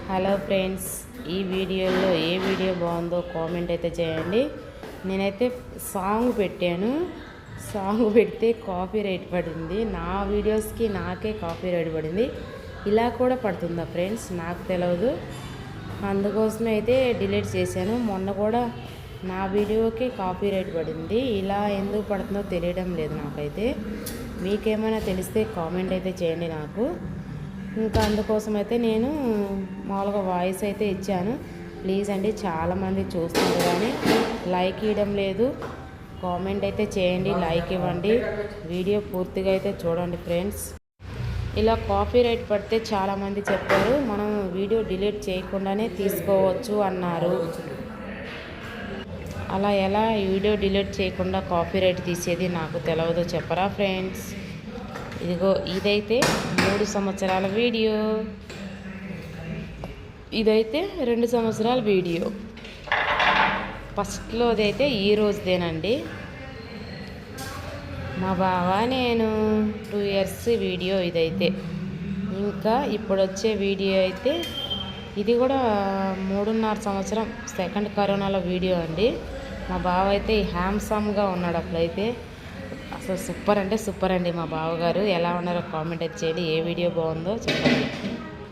Hello friends, ఈ వీడియోలో ఏ video బాగుందో కామెంట్ అయితే చేయండి. నేనైతే సాంగ్ పెట్టాను. సాంగ్ పెడితే కాపీ రైట్ పడింది. నా వీడియోస్కి నాకే కాపీ రైట్ పడింది. ఇలా కూడా పడుతుందా ఫ్రెండ్స్? నాకు తెలియదు. అందుకోసమే అయితే డిలీట్ చేశాను. మొన్న కూడా నా వీడియోకి కాపీ రైట్ పడింది. ఇలా ఎందుకు పడుతుందో తెలియడం లేదు నాకైతే. మీకేమైనా తెలిస్తే కామెంట్ అయితే చేయండి నాకు. ఇంకా అందుకోసం అయితే నేను మామూలుగా వాయిస్ అయితే ఇచ్చాను. ప్లీజ్ అండి, చాలామంది చూస్తున్నారు కానీ లైక్ ఇవ్వడం లేదు. కామెంట్ అయితే చేయండి, లైక్ ఇవ్వండి, వీడియో పూర్తిగా అయితే చూడండి ఫ్రెండ్స్. ఇలా కాపీ రైట్ పడితే చాలామంది చెప్పారు మనం వీడియో డిలీట్ చేయకుండానే తీసుకోవచ్చు అన్నారు. అలా ఎలా వీడియో డిలీట్ చేయకుండా కాపీ రైట్ తీసేది నాకు తెలియదు, చెప్పరా ఫ్రెండ్స్? ఇదిగో ఇదైతే 3 సంవత్సరాల వీడియో, ఇదైతే 2 సంవత్సరాల వీడియో. ఫస్ట్లోది అయితే ఈ రోజుదేనండి. మా బావ నేను 2 ఇయర్స్ వీడియో ఇదైతే. ఇంకా ఇప్పుడు వచ్చే వీడియో అయితే ఇది కూడా 3.5 సంవత్సరం సెకండ్ కరోనాలో వీడియో అండి. మా బావ అయితే హ్యాండ్సమ్గా ఉన్నాడు అప్పుడైతే. అసలు సూపర్ అంటే సూపర్ అండి. మా బావగారు ఎలా ఉన్నారో కామెంట్ అయితే చేయండి. ఏ వీడియో బాగుందో చెప్పండి.